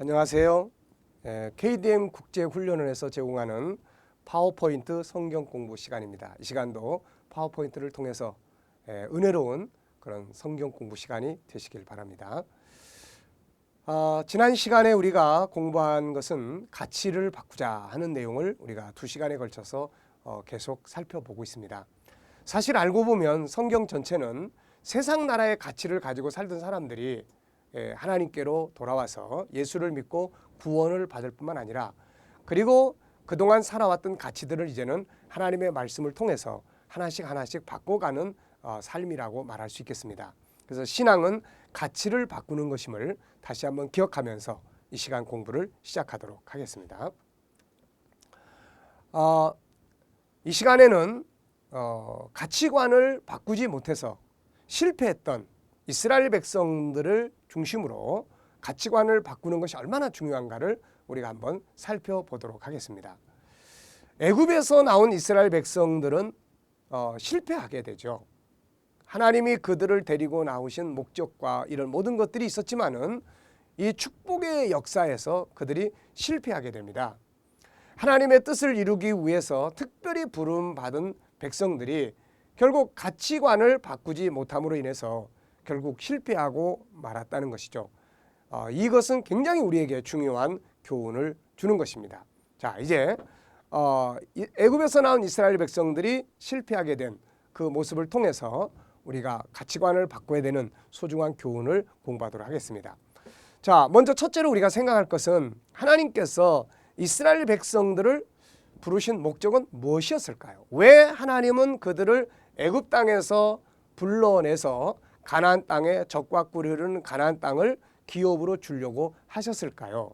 안녕하세요. KDM 국제훈련원에서 제공하는 파워포인트 성경 공부 시간입니다. 이 시간도 파워포인트를 통해서 은혜로운 그런 성경 공부 시간이 되시길 바랍니다. 지난 시간에 우리가 공부한 것은 가치를 바꾸자 하는 내용을 우리가 2시간에 걸쳐서 계속 살펴보고 있습니다. 사실 알고 보면 성경 전체는 세상 나라의 가치를 가지고 살던 사람들이 하나님께로 돌아와서 예수를 믿고 구원을 받을 뿐만 아니라 그리고 그동안 살아왔던 가치들을 이제는 하나님의 말씀을 통해서 하나씩 바꿔가는 삶이라고 말할 수 있겠습니다. 그래서 신앙은 가치를 바꾸는 것임을 다시 한번 기억하면서 이 시간 공부를 시작하도록 하겠습니다. 이 시간에는 가치관을 바꾸지 못해서 실패했던 이스라엘 백성들을 중심으로 가치관을 바꾸는 것이 얼마나 중요한가를 우리가 한번 살펴보도록 하겠습니다. 애굽에서 나온 이스라엘 백성들은 실패하게 되죠. 하나님이 그들을 데리고 나오신 목적과 이런 모든 것들이 있었지만은 이 축복의 역사에서 그들이 실패하게 됩니다. 하나님의 뜻을 이루기 위해서 특별히 부름받은 백성들이 결국 가치관을 바꾸지 못함으로 인해서 결국 실패하고 말았다는 것이죠. 이것은 굉장히 우리에게 중요한 교훈을 주는 것입니다. 자, 이제 애굽에서 나온 이스라엘 백성들이 실패하게 된 그 모습을 통해서 우리가 가치관을 바꿔야 되는 소중한 교훈을 공부하도록 하겠습니다. 자, 먼저 첫째로 우리가 생각할 것은 하나님께서 이스라엘 백성들을 부르신 목적은 무엇이었을까요? 왜 하나님은 그들을 애굽 땅에서 불러내서 가나안 땅에 적과 꿀이 흐르는 가나안 땅을 기업으로 주려고 하셨을까요?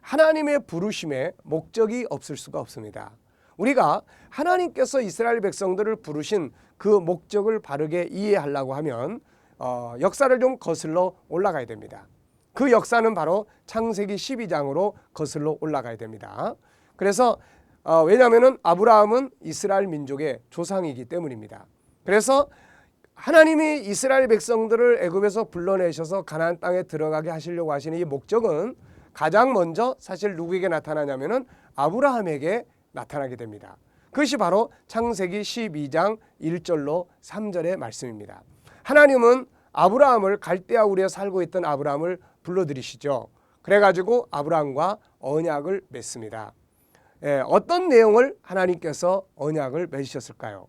하나님의 부르심에 목적이 없을 수가 없습니다. 우리가 하나님께서 이스라엘 백성들을 부르신 그 목적을 바르게 이해하려고 하면 역사를 좀 거슬러 올라가야 됩니다. 그 역사는 바로 창세기 12장으로 거슬러 올라가야 됩니다. 그래서 왜냐하면 아브라함은 이스라엘 민족의 조상이기 때문입니다. 그래서 하나님이 이스라엘 백성들을 애굽에서 불러내셔서 가나안 땅에 들어가게 하시려고 하시는 이 목적은 가장 먼저 사실 누구에게 나타나냐면은 아브라함에게 나타나게 됩니다. 그것이 바로 창세기 12장 1절로 3절의 말씀입니다. 하나님은 아브라함을 갈대아 우리에 살고 있던 아브라함을 불러들이시죠. 그래가지고 아브라함과 언약을 맺습니다. 어떤 내용을 하나님께서 언약을 맺으셨을까요?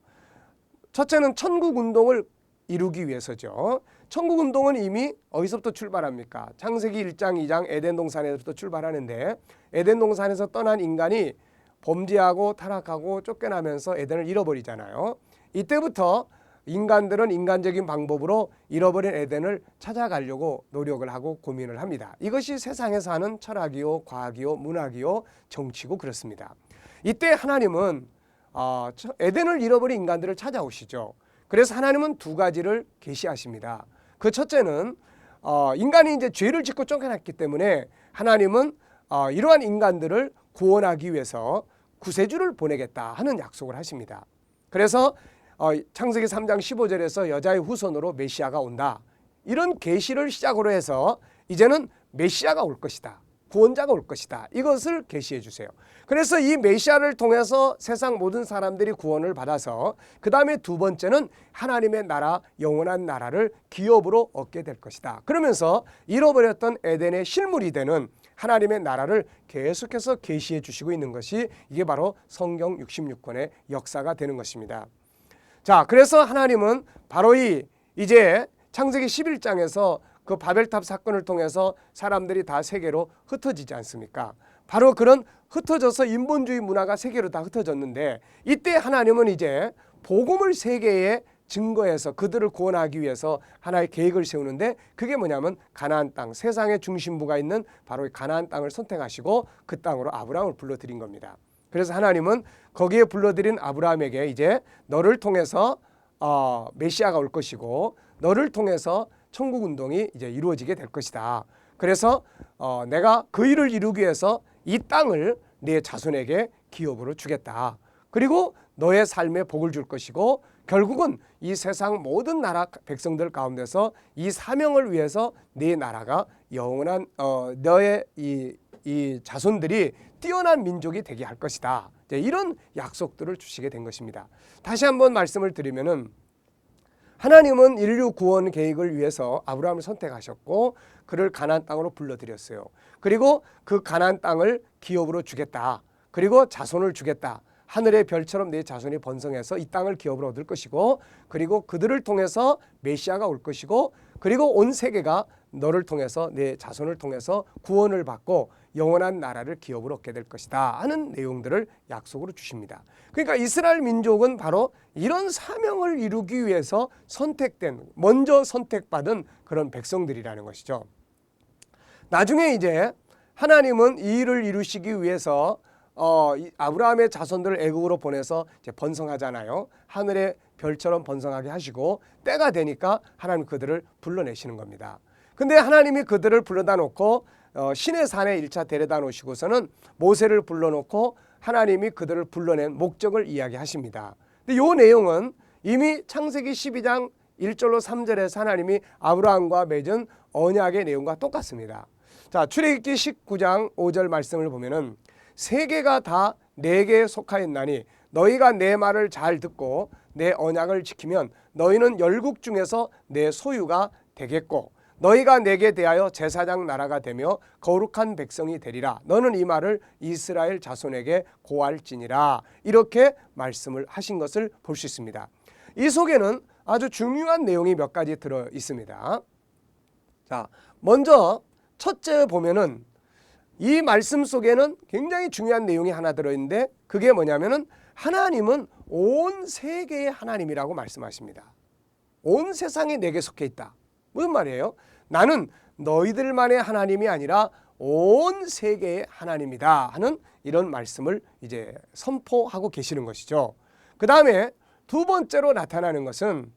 첫째는 천국운동을 이루기 위해서죠. 천국운동은 이미 어디서부터 출발합니까? 창세기 1장 2장 에덴 동산에서부터 출발하는데 에덴 동산에서 떠난 인간이 범죄하고 타락하고 쫓겨나면서 에덴을 잃어버리잖아요. 이때부터 인간들은 인간적인 방법으로 잃어버린 에덴을 찾아가려고 노력을 하고 고민을 합니다. 이것이 세상에서 하는 철학이요, 과학이요, 문학이요, 정치고 그렇습니다. 이때 하나님은 에덴을 잃어버린 인간들을 찾아오시죠. 그래서 하나님은 두 가지를 계시하십니다. 그 첫째는 인간이 이제 죄를 짓고 쫓겨났기 때문에 하나님은 이러한 인간들을 구원하기 위해서 구세주를 보내겠다 하는 약속을 하십니다. 그래서 창세기 3장 15절에서 여자의 후손으로 메시아가 온다. 이런 계시를 시작으로 해서 이제는 메시아가 올 것이다. 구원자가 올 것이다. 이것을 계시해 주세요. 그래서 이 메시아를 통해서 세상 모든 사람들이 구원을 받아서 그 다음에 두 번째는 하나님의 나라, 영원한 나라를 기업으로 얻게 될 것이다. 그러면서 잃어버렸던 에덴의 실물이 되는 하나님의 나라를 계속해서 계시해 주시고 있는 것이 이게 바로 성경 66권의 역사가 되는 것입니다. 자, 그래서 하나님은 바로 이제 창세기 11장에서 그 바벨탑 사건을 통해서 사람들이 다 세계로 흩어지지 않습니까? 바로 그런 흩어져서 인본주의 문화가 세계로 다 흩어졌는데 이때 하나님은 이제 복음을 세계에 증거해서 그들을 구원하기 위해서 하나의 계획을 세우는데 그게 뭐냐면 가나안 땅, 세상의 중심부가 있는 바로 가나안 땅을 선택하시고 그 땅으로 아브라함을 불러들인 겁니다. 그래서 하나님은 거기에 불러들인 아브라함에게 이제 너를 통해서 메시아가 올 것이고 너를 통해서 천국운동이 이제 이루어지게 될 것이다. 그래서 내가 그 일을 이루기 위해서 이 땅을 네 자손에게 기업으로 주겠다. 그리고 너의 삶에 복을 줄 것이고 결국은 이 세상 모든 나라 백성들 가운데서 이 사명을 위해서 네 나라가 영원한 너의 이 이 자손들이 뛰어난 민족이 되게 할 것이다. 이런 약속들을 주시게 된 것입니다. 다시 한번 말씀을 드리면은 하나님은 인류 구원 계획을 위해서 아브라함을 선택하셨고 그를 가나안 땅으로 불러들였어요. 그리고 그 가나안 땅을 기업으로 주겠다. 그리고 자손을 주겠다. 하늘의 별처럼 내 자손이 번성해서 이 땅을 기업으로 얻을 것이고 그리고 그들을 통해서 메시아가 올 것이고 그리고 온 세계가 너를 통해서 내 자손을 통해서 구원을 받고 영원한 나라를 기업으로 얻게 될 것이다 하는 내용들을 약속으로 주십니다. 그러니까 이스라엘 민족은 바로 이런 사명을 이루기 위해서 선택된, 먼저 선택받은 그런 백성들이라는 것이죠. 나중에 이제 하나님은 이 일을 이루시기 위해서 아브라함의 자손들을 애국으로 보내서 이제 번성하잖아요. 하늘의 별처럼 번성하게 하시고 때가 되니까 하나님 그들을 불러내시는 겁니다. 근데 하나님이 그들을 불러다 놓고 시내 산에 1차 데려다 놓으시고서는 모세를 불러놓고 하나님이 그들을 불러낸 목적을 이야기하십니다. 근데 이 내용은 이미 창세기 12장 1절로 3절에서 하나님이 아브라함과 맺은 언약의 내용과 똑같습니다. 자, 출애굽기 19장 5절 말씀을 보면은 세계가 다 내게 속하였나니 너희가 내 말을 잘 듣고 내 언약을 지키면 너희는 열국 중에서 내 소유가 되겠고 너희가 내게 대하여 제사장 나라가 되며 거룩한 백성이 되리라. 너는 이 말을 이스라엘 자손에게 고할지니라. 이렇게 말씀을 하신 것을 볼 수 있습니다. 이 속에는 아주 중요한 내용이 몇 가지 들어 있습니다. 자, 먼저 첫째 보면은 이 말씀 속에는 굉장히 중요한 내용이 하나 들어있는데 그게 뭐냐면은 하나님은 온 세계의 하나님이라고 말씀하십니다. 온 세상이 내게 속해 있다. 무슨 말이에요? 나는 너희들만의 하나님이 아니라 온 세계의 하나님이다 하는 이런 말씀을 이제 선포하고 계시는 것이죠. 그 다음에 두 번째로 나타나는 것은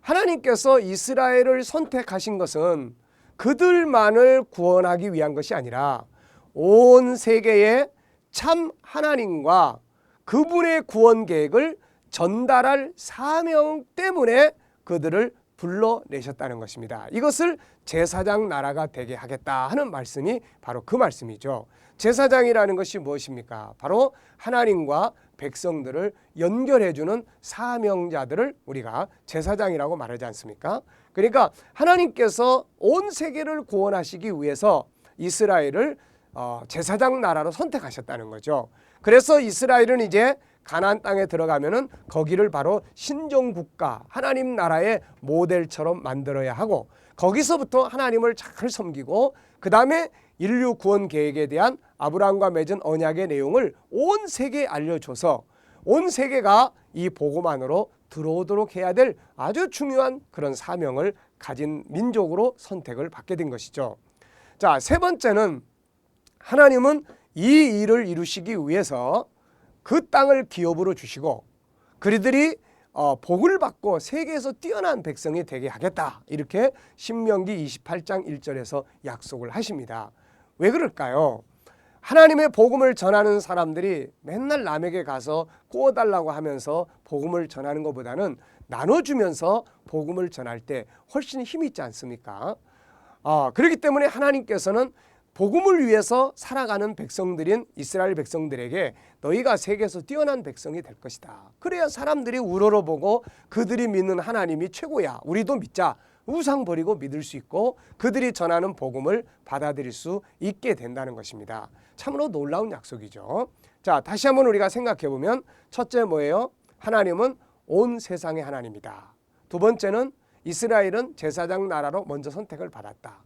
하나님께서 이스라엘을 선택하신 것은 그들만을 구원하기 위한 것이 아니라 온 세계의 참 하나님과 그분의 구원 계획을 전달할 사명 때문에 그들을 불러내셨다는 것입니다. 이것을 제사장 나라가 되게 하겠다 하는 말씀이 바로 그 말씀이죠. 제사장이라는 것이 무엇입니까? 바로 하나님과 백성들을 연결해주는 사명자들을 우리가 제사장이라고 말하지 않습니까? 그러니까 하나님께서 온 세계를 구원하시기 위해서 이스라엘을 제사장 나라로 선택하셨다는 거죠. 그래서 이스라엘은 이제 가나안 땅에 들어가면은 거기를 바로 신정국가, 하나님 나라의 모델처럼 만들어야 하고 거기서부터 하나님을 잘 섬기고 그 다음에 인류 구원 계획에 대한 아브라함과 맺은 언약의 내용을 온 세계에 알려줘서 온 세계가 이 복음 안으로 들어오도록 해야 될 아주 중요한 그런 사명을 가진 민족으로 선택을 받게 된 것이죠. 자, 세 번째는 하나님은 이 일을 이루시기 위해서 그 땅을 기업으로 주시고 그들이 복을 받고 세계에서 뛰어난 백성이 되게 하겠다. 이렇게 신명기 28장 1절에서 약속을 하십니다. 왜 그럴까요? 하나님의 복음을 전하는 사람들이 맨날 남에게 가서 구워달라고 하면서 복음을 전하는 것보다는 나눠주면서 복음을 전할 때 훨씬 힘이 있지 않습니까? 그렇기 때문에 하나님께서는 복음을 위해서 살아가는 백성들인 이스라엘 백성들에게 너희가 세계에서 뛰어난 백성이 될 것이다. 그래야 사람들이 우러러보고 그들이 믿는 하나님이 최고야. 우리도 믿자. 우상 버리고 믿을 수 있고 그들이 전하는 복음을 받아들일 수 있게 된다는 것입니다. 참으로 놀라운 약속이죠. 자, 다시 한번 우리가 생각해 보면 첫째 뭐예요? 하나님은 온 세상의 하나님이다. 두 번째는 이스라엘은 제사장 나라로 먼저 선택을 받았다.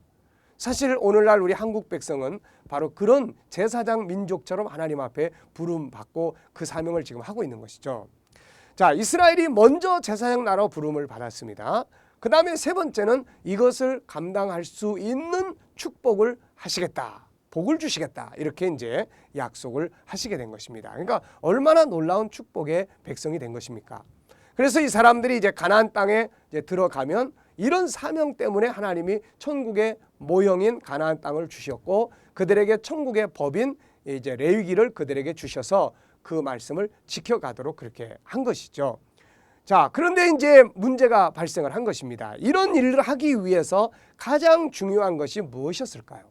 사실 오늘날 우리 한국 백성은 바로 그런 제사장 민족처럼 하나님 앞에 부름받고 그 사명을 지금 하고 있는 것이죠. 자, 이스라엘이 먼저 제사장 나라로 부름을 받았습니다. 그 다음에 세 번째는 이것을 감당할 수 있는 축복을 하시겠다. 복을 주시겠다. 이렇게 이제 약속을 하시게 된 것입니다. 그러니까 얼마나 놀라운 축복의 백성이 된 것입니까? 그래서 이 사람들이 이제 가나안 땅에 이제 들어가면 이런 사명 때문에 하나님이 천국의 모형인 가나안 땅을 주셨고 그들에게 천국의 법인 이제 레위기를 그들에게 주셔서 그 말씀을 지켜가도록 그렇게 한 것이죠. 자, 그런데 이제 문제가 발생을 한 것입니다. 이런 일을 하기 위해서 가장 중요한 것이 무엇이었을까요?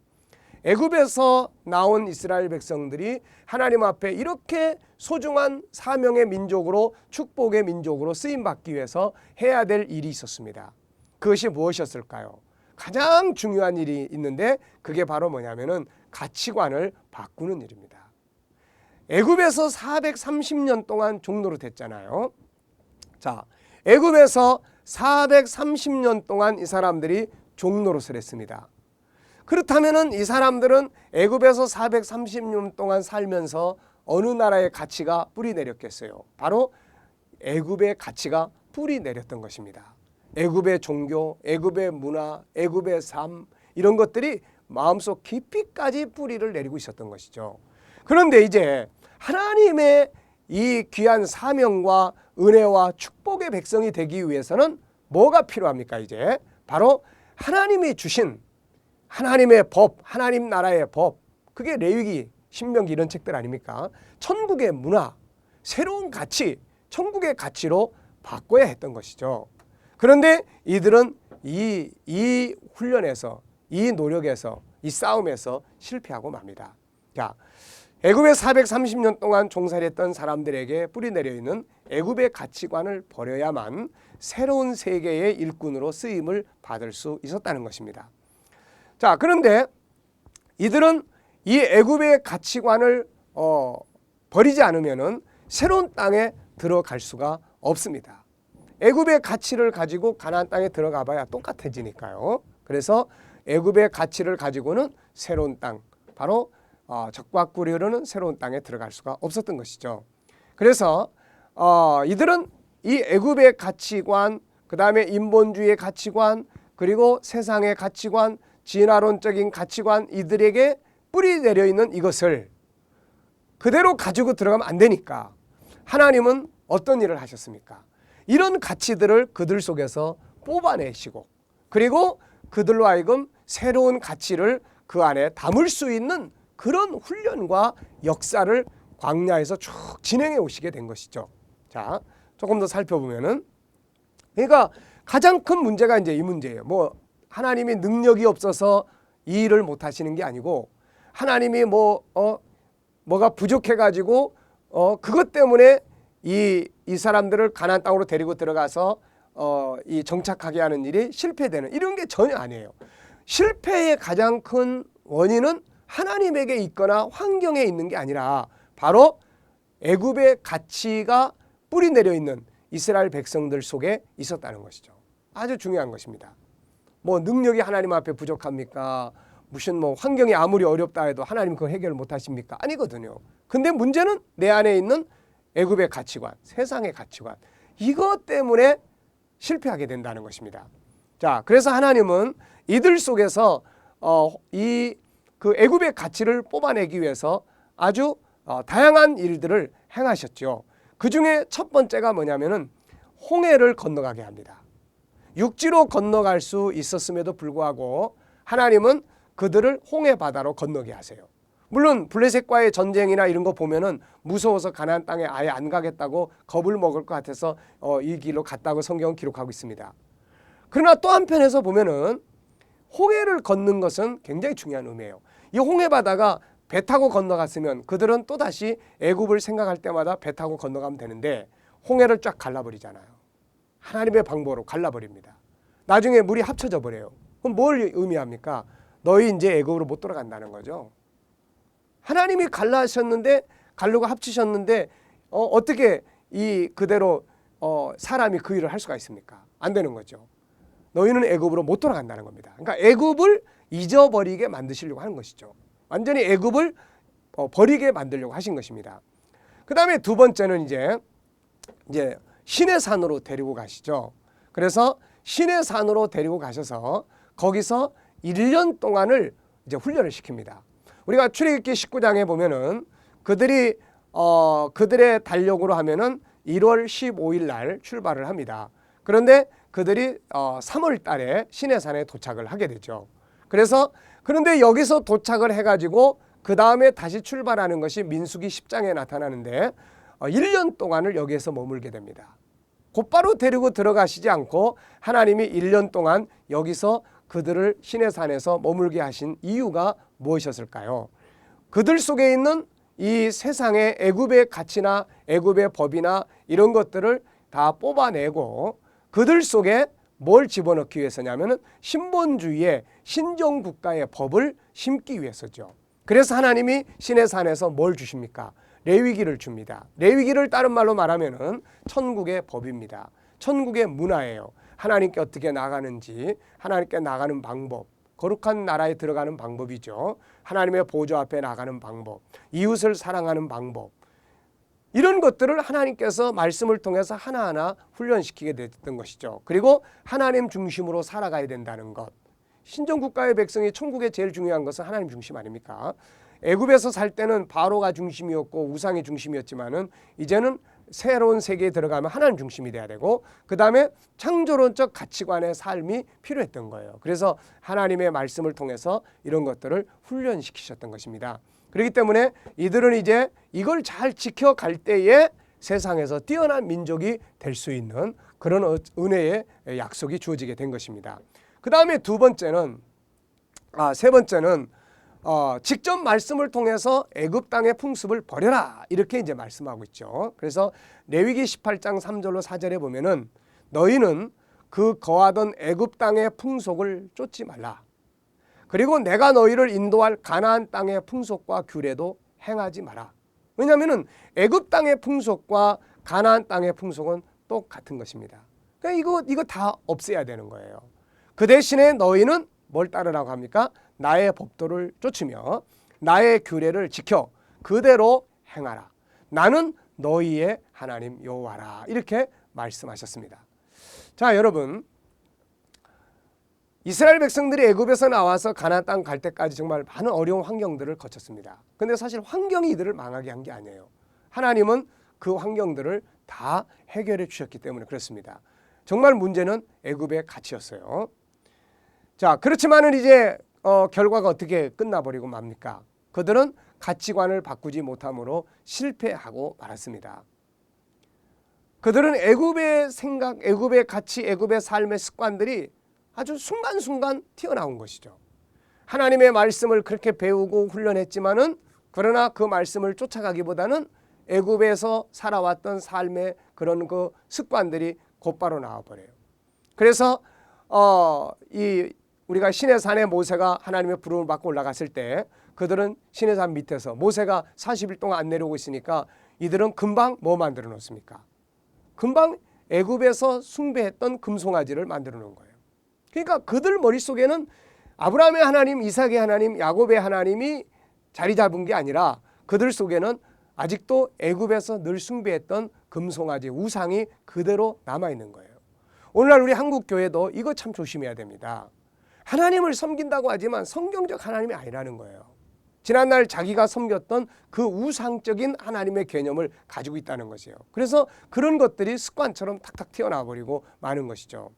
애굽에서 나온 이스라엘 백성들이 하나님 앞에 이렇게 소중한 사명의 민족으로 축복의 민족으로 쓰임받기 위해서 해야 될 일이 있었습니다. 그것이 무엇이었을까요? 가장 중요한 일이 있는데 그게 바로 뭐냐면은 가치관을 바꾸는 일입니다. 애굽에서 430년 동안 종노릇 했잖아요. 자, 애굽에서 430년 동안 이 사람들이 종노릇을 했습니다. 그렇다면은 이 사람들은 애굽에서 430년 동안 살면서 어느 나라의 가치가 뿌리 내렸겠어요? 바로 애굽의 가치가 뿌리 내렸던 것입니다. 애굽의 종교, 애굽의 문화, 애굽의 삶 이런 것들이 마음속 깊이까지 뿌리를 내리고 있었던 것이죠. 그런데 이제 하나님의 이 귀한 사명과 은혜와 축복의 백성이 되기 위해서는 뭐가 필요합니까? 이제 바로 하나님이 주신 하나님의 법, 하나님 나라의 법, 그게 레위기, 신명기 이런 책들 아닙니까? 천국의 문화, 새로운 가치, 천국의 가치로 바꿔야 했던 것이죠. 그런데 이들은 이 훈련에서, 이 노력에서, 이 싸움에서 실패하고 맙니다. 자, 애굽에 430년 동안 종살이했던 사람들에게 뿌리 내려 있는 애굽의 가치관을 버려야만 새로운 세계의 일꾼으로 쓰임을 받을 수 있었다는 것입니다. 자, 그런데 이들은 이 애굽의 가치관을 버리지 않으면은 새로운 땅에 들어갈 수가 없습니다. 애굽의 가치를 가지고 가나안 땅에 들어가 봐야 똑같아지니까요. 그래서 애굽의 가치를 가지고는 새로운 땅, 바로 적과 꿀이 흐르는 새로운 땅에 들어갈 수가 없었던 것이죠. 그래서 이들은 이 애굽의 가치관, 그 다음에 인본주의의 가치관, 그리고 세상의 가치관, 진화론적인 가치관, 이들에게 뿌리 내려 있는 이것을 그대로 가지고 들어가면 안 되니까 하나님은 어떤 일을 하셨습니까? 이런 가치들을 그들 속에서 뽑아내시고 그리고 그들로 하여금 새로운 가치를 그 안에 담을 수 있는 그런 훈련과 역사를 광야에서 쭉 진행해 오시게 된 것이죠. 자, 조금 더 살펴보면은, 그러니까 가장 큰 문제가 이제 이 문제예요. 뭐 하나님이 능력이 없어서 이 일을 못 하시는 게 아니고 하나님이 뭐가 부족해 가지고 그것 때문에 이 사람들을 가나안 땅으로 데리고 들어가서 이 정착하게 하는 일이 실패되는 이런 게 전혀 아니에요. 실패의 가장 큰 원인은 하나님에게 있거나 환경에 있는 게 아니라 바로 애굽의 가치가 뿌리 내려 있는 이스라엘 백성들 속에 있었다는 것이죠. 아주 중요한 것입니다. 뭐 능력이 하나님 앞에 부족합니까? 무슨 뭐 환경이 아무리 어렵다 해도 하나님 그거 해결 못 하십니까? 아니거든요. 근데 문제는 내 안에 있는 애굽의 가치관, 세상의 가치관, 이것 때문에 실패하게 된다는 것입니다. 자, 그래서 하나님은 이들 속에서 그 애굽의 가치를 뽑아내기 위해서 아주 다양한 일들을 행하셨죠. 그 중에 첫 번째가 뭐냐면은 홍해를 건너가게 합니다. 육지로 건너갈 수 있었음에도 불구하고 하나님은 그들을 홍해 바다로 건너게 하세요. 물론 블레셋과의 전쟁이나 이런 거 보면은 무서워서 가나안 땅에 아예 안 가겠다고 겁을 먹을 것 같아서 이 길로 갔다고 성경은 기록하고 있습니다. 그러나 또 한편에서 보면은 홍해를 걷는 것은 굉장히 중요한 의미예요. 이 홍해 바다가 배 타고 건너갔으면 그들은 또다시 애굽을 생각할 때마다 배 타고 건너가면 되는데 홍해를 쫙 갈라버리잖아요. 하나님의 방법으로 갈라버립니다. 나중에 물이 합쳐져 버려요. 그럼 뭘 의미합니까? 너희 이제 애굽으로 못 돌아간다는 거죠. 하나님이 갈라하셨는데 갈르고 합치셨는데 어떻게 이 그대로 사람이 그 일을 할 수가 있습니까? 안 되는 거죠. 너희는 애굽으로 못 돌아간다는 겁니다. 그러니까 애굽을 잊어버리게 만드시려고 하는 것이죠. 완전히 애굽을 버리게 만들려고 하신 것입니다. 그 다음에 두 번째는 이제 시내 산으로 데리고 가시죠. 그래서 시내 산으로 데리고 가셔서 거기서 1년 동안을 이제 훈련을 시킵니다. 우리가 출애굽기 19장에 보면은 그들이 그들의 달력으로 하면은 1월 15일 날 출발을 합니다. 그런데 그들이 3월 달에 시내산에 도착을 하게 되죠. 그런데 여기서 도착을 해가지고 그 다음에 다시 출발하는 것이 민수기 10장에 나타나는데 1년 동안을 여기에서 머물게 됩니다. 곧바로 데리고 들어가시지 않고 하나님이 1년 동안 여기서 그들을 시내산에서 머물게 하신 이유가 무엇이었을까요? 그들 속에 있는 이 세상의 애굽의 가치나 애굽의 법이나 이런 것들을 다 뽑아내고 그들 속에 뭘 집어넣기 위해서냐면은 신본주의의 신정국가의 법을 심기 위해서죠. 그래서 하나님이 시내산에서 뭘 주십니까? 레위기를 줍니다. 레위기를 다른 말로 말하면은 천국의 법입니다. 천국의 문화예요. 하나님께 어떻게 나가는지, 하나님께 나가는 방법, 거룩한 나라에 들어가는 방법이죠. 하나님의 보좌 앞에 나가는 방법, 이웃을 사랑하는 방법, 이런 것들을 하나님께서 말씀을 통해서 하나하나 훈련시키게 됐던 것이죠. 그리고 하나님 중심으로 살아가야 된다는 것. 신정국가의 백성이 천국에 제일 중요한 것은 하나님 중심 아닙니까? 애굽에서 살 때는 바로가 중심이었고 우상이 중심이었지만은 이제는 새로운 세계에 들어가면 하나님 중심이 돼야 되고 그 다음에 창조론적 가치관의 삶이 필요했던 거예요. 그래서 하나님의 말씀을 통해서 이런 것들을 훈련시키셨던 것입니다. 그렇기 때문에 이들은 이제 이걸 잘 지켜갈 때에 세상에서 뛰어난 민족이 될 수 있는 그런 은혜의 약속이 주어지게 된 것입니다. 그 다음에 세 번째는 직접 말씀을 통해서 애굽 땅의 풍습을 버려라 이렇게 이제 말씀하고 있죠. 그래서 레위기 18장 3절로 4절에 보면은 너희는 그 거하던 애굽 땅의 풍속을 쫓지 말라. 그리고 내가 너희를 인도할 가나안 땅의 풍속과 규례도 행하지 마라. 왜냐하면은 애굽 땅의 풍속과 가나안 땅의 풍속은 똑같은 것입니다. 그러니까 이거 다 없애야 되는 거예요. 그 대신에 너희는 뭘 따르라고 합니까? 나의 법도를 쫓으며 나의 규례를 지켜 그대로 행하라. 나는 너희의 하나님 여호와라. 이렇게 말씀하셨습니다. 자, 여러분, 이스라엘 백성들이 애굽에서 나와서 가나안 땅 갈 때까지 정말 많은 어려운 환경들을 거쳤습니다. 근데 사실 환경이 이들을 망하게 한 게 아니에요. 하나님은 그 환경들을 다 해결해 주셨기 때문에 그렇습니다. 정말 문제는 애굽의 가치였어요. 자, 그렇지만은 이제 결과가 어떻게 끝나버리고 맙니까? 그들은 가치관을 바꾸지 못함으로 실패하고 말았습니다. 그들은 애굽의 생각, 애굽의 가치, 애굽의 삶의 습관들이 아주 순간순간 튀어나온 것이죠. 하나님의 말씀을 그렇게 배우고 훈련했지만은 그러나 그 말씀을 쫓아가기보다는 애굽에서 살아왔던 삶의 그런 그 습관들이 곧바로 나와버려요. 그래서 우리가 시내산에 모세가 하나님의 부름을 받고 올라갔을 때 그들은 시내산 밑에서 모세가 40일 동안 안 내려오고 있으니까 이들은 금방 뭐 만들어 놓습니까? 금방 애굽에서 숭배했던 금송아지를 만들어 놓은 거예요. 그러니까 그들 머릿속에는 아브라함의 하나님, 이삭의 하나님, 야곱의 하나님이 자리 잡은 게 아니라 그들 속에는 아직도 애굽에서 늘 숭배했던 금송아지 우상이 그대로 남아있는 거예요. 오늘날 우리 한국교회도 이거 참 조심해야 됩니다. 하나님을 섬긴다고 하지만 성경적 하나님이 아니라는 거예요. 지난날 자기가 섬겼던 그 우상적인 하나님의 개념을 가지고 있다는 것이에요. 그래서 그런 것들이 습관처럼 탁탁 튀어나와 버리고 마는 것이죠.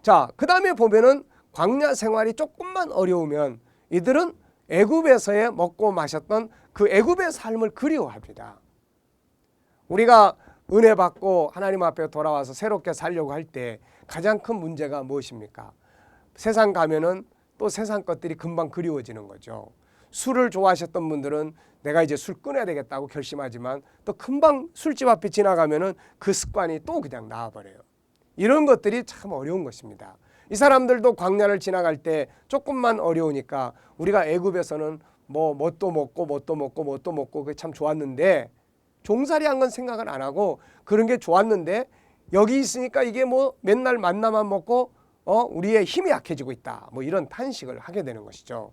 자, 그 다음에 보면은 광야 생활이 조금만 어려우면 이들은 애굽에서의 먹고 마셨던 그 애굽의 삶을 그리워합니다. 우리가 은혜 받고 하나님 앞에 돌아와서 새롭게 살려고 할 때 가장 큰 문제가 무엇입니까? 세상 가면은 또 세상 것들이 금방 그리워지는 거죠. 술을 좋아하셨던 분들은 내가 이제 술 끊어야 되겠다고 결심하지만 또 금방 술집 앞에 지나가면은 그 습관이 또 그냥 나와버려요. 이런 것들이 참 어려운 것입니다. 이 사람들도 광야를 지나갈 때 조금만 어려우니까 우리가 애굽에서는 뭣도 먹고 그게 참 좋았는데 종살이한 건 생각을 안 하고 그런 게 좋았는데 여기 있으니까 이게 맨날 만나만 먹고 우리의 힘이 약해지고 있다. 이런 탄식을 하게 되는 것이죠.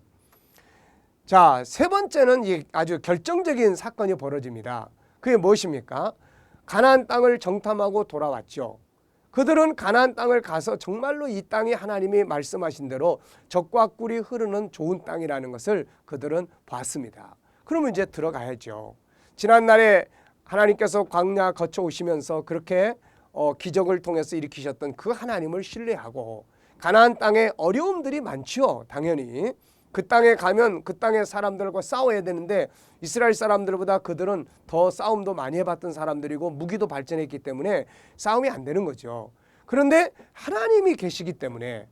자, 세 번째는 아주 결정적인 사건이 벌어집니다. 그게 무엇입니까? 가나안 땅을 정탐하고 돌아왔죠. 그들은 가나안 땅을 가서 정말로 이 땅이 하나님이 말씀하신 대로 젖과 꿀이 흐르는 좋은 땅이라는 것을 그들은 봤습니다. 그러면 이제 들어가야죠. 지난날에 하나님께서 광야 거쳐 오시면서 그렇게 기적을 통해서 일으키셨던 그 하나님을 신뢰하고 가나안 땅에 어려움들이 많죠. 당연히 그 땅에 가면 그 땅의 사람들과 싸워야 되는데 이스라엘 사람들보다 그들은 더 싸움도 많이 해봤던 사람들이고 무기도 발전했기 때문에 싸움이 안 되는 거죠. 그런데 하나님이 계시기 때문에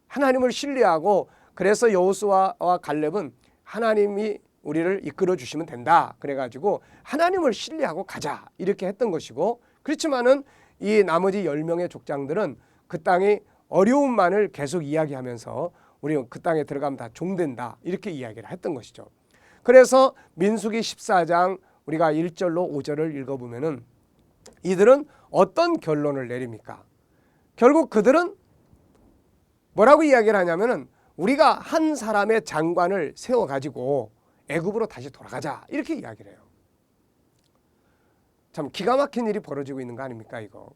하나님을 신뢰하고 그래서 여호수아와 갈렙은 하나님이 우리를 이끌어 주시면 된다. 그래가지고 하나님을 신뢰하고 가자 이렇게 했던 것이고, 그렇지만은 이 나머지 10명의 족장들은 그 땅이 어려움만을 계속 이야기하면서 우리 그 땅에 들어가면 다 종된다 이렇게 이야기를 했던 것이죠. 그래서 민수기 14장 우리가 1절로 5절을 읽어보면은 이들은 어떤 결론을 내립니까? 결국 그들은 뭐라고 이야기를 하냐면은 우리가 한 사람의 장관을 세워가지고 애굽으로 다시 돌아가자 이렇게 이야기를 해요. 참 기가 막힌 일이 벌어지고 있는 거 아닙니까 이거.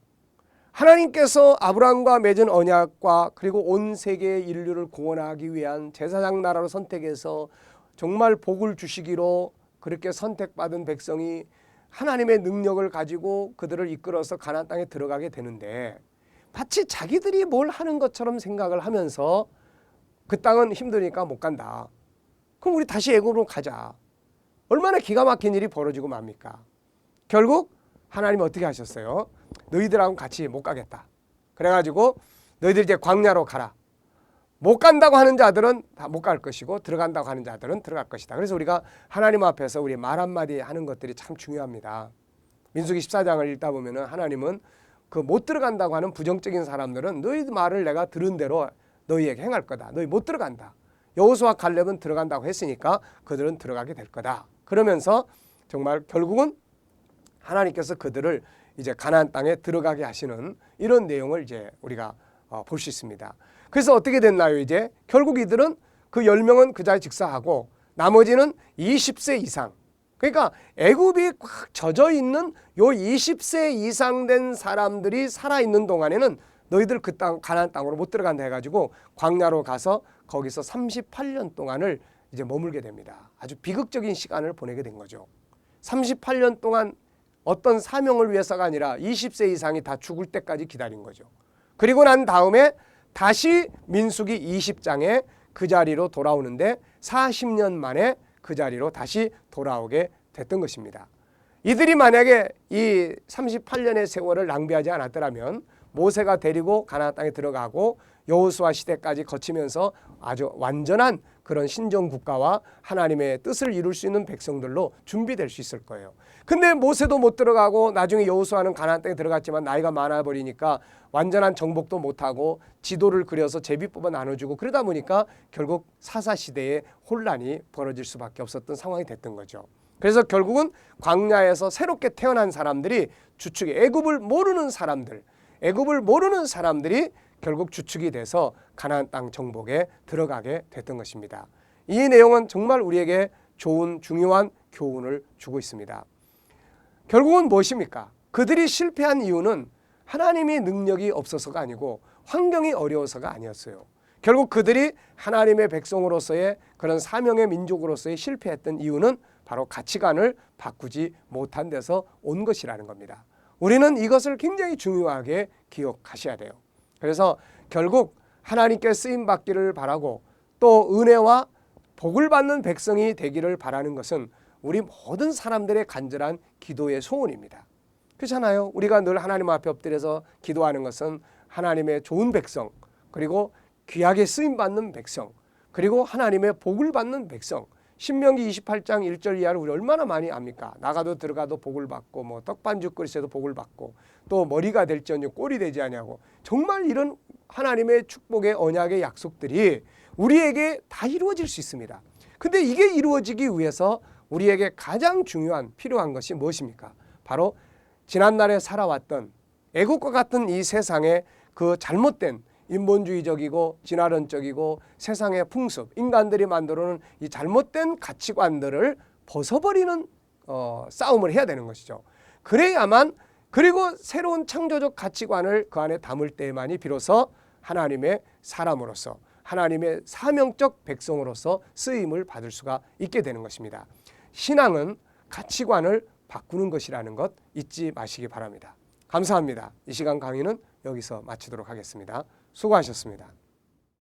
하나님께서 아브라함과 맺은 언약과 그리고 온 세계의 인류를 구원하기 위한 제사장 나라로 선택해서 정말 복을 주시기로 그렇게 선택받은 백성이 하나님의 능력을 가지고 그들을 이끌어서 가나안 땅에 들어가게 되는데, 마치 자기들이 뭘 하는 것처럼 생각을 하면서 그 땅은 힘드니까 못 간다. 그럼 우리 다시 애굽으로 가자. 얼마나 기가 막힌 일이 벌어지고 맙니까? 결국 하나님은 어떻게 하셨어요? 너희들하고 같이 못 가겠다. 그래가지고 너희들 이제 광야로 가라. 못 간다고 하는 자들은 다 못 갈 것이고 들어간다고 하는 자들은 들어갈 것이다. 그래서 우리가 하나님 앞에서 우리 말 한마디 하는 것들이 참 중요합니다. 민수기 14장을 읽다 보면은 하나님은 그 못 들어간다고 하는 부정적인 사람들은 너희 말을 내가 들은 대로 너희에게 행할 거다. 너희 못 들어간다. 여호수아 갈렙은 들어간다고 했으니까 그들은 들어가게 될 거다. 그러면서 정말 결국은 하나님께서 그들을 이제 가나안 땅에 들어가게 하시는 이런 내용을 이제 우리가 볼 수 있습니다. 그래서 어떻게 됐나요? 이제 결국 이들은 그 10명은 그 자리에 직사하고 나머지는 20세 이상, 그러니까 애굽이 꽉 젖어 있는 요 20세 이상 된 사람들이 살아 있는 동안에는 너희들 그 땅 가나안 땅으로 못 들어간다 해가지고 광야로 가서 거기서 38년 동안을 이제 머물게 됩니다. 아주 비극적인 시간을 보내게 된 거죠. 38년 동안 어떤 사명을 위해서가 아니라 20세 이상이 다 죽을 때까지 기다린 거죠. 그리고 난 다음에 다시 민수기 20장에 그 자리로 돌아오는데 40년 만에 그 자리로 다시 돌아오게 됐던 것입니다. 이들이 만약에 이 38년의 세월을 낭비하지 않았더라면 모세가 데리고 가나안 땅에 들어가고 여호수아 시대까지 거치면서 아주 완전한 그런 신정 국가와 하나님의 뜻을 이룰 수 있는 백성들로 준비될 수 있을 거예요. 근데 모세도 못 들어가고 나중에 여호수아는 가나안 땅에 들어갔지만 나이가 많아 버리니까 완전한 정복도 못하고 지도를 그려서 제비뽑아 나눠주고 그러다 보니까 결국 사사시대에 혼란이 벌어질 수밖에 없었던 상황이 됐던 거죠. 그래서 결국은 광야에서 새롭게 태어난 사람들이 주축이 애굽을 모르는 사람들이 결국 주축이 돼서 가나안 땅 정복에 들어가게 됐던 것입니다. 이 내용은 정말 우리에게 좋은 중요한 교훈을 주고 있습니다. 결국은 무엇입니까? 그들이 실패한 이유는 하나님의 능력이 없어서가 아니고 환경이 어려워서가 아니었어요. 결국 그들이 하나님의 백성으로서의 그런 사명의 민족으로서의 실패했던 이유는 바로 가치관을 바꾸지 못한 데서 온 것이라는 겁니다. 우리는 이것을 굉장히 중요하게 기억하셔야 돼요. 그래서 결국 하나님께 쓰임받기를 바라고 또 은혜와 복을 받는 백성이 되기를 바라는 것은 우리 모든 사람들의 간절한 기도의 소원입니다. 그렇잖아요. 우리가 늘 하나님 앞에 엎드려서 기도하는 것은 하나님의 좋은 백성, 그리고 귀하게 쓰임받는 백성, 그리고 하나님의 복을 받는 백성. 신명기 28장 1절 이하를 우리 얼마나 많이 압니까? 나가도 들어가도 복을 받고 뭐 떡반죽 그릇에도 복을 받고 또 머리가 될지언정 꼴이 되지 아니하고, 정말 이런 하나님의 축복의 언약의 약속들이 우리에게 다 이루어질 수 있습니다. 근데 이게 이루어지기 위해서 우리에게 가장 필요한 것이 무엇입니까? 바로 지난날에 살아왔던 애국과 같은 이 세상의 그 잘못된 인본주의적이고 진화론적이고 세상의 풍습, 인간들이 만들어놓은 이 잘못된 가치관들을 벗어버리는 싸움을 해야 되는 것이죠. 그래야만, 그리고 새로운 창조적 가치관을 그 안에 담을 때만이 비로소 하나님의 사람으로서, 하나님의 사명적 백성으로서 쓰임을 받을 수가 있게 되는 것입니다. 신앙은 가치관을 바꾸는 것이라는 것 잊지 마시기 바랍니다. 감사합니다. 이 시간 강의는 여기서 마치도록 하겠습니다. 수고하셨습니다.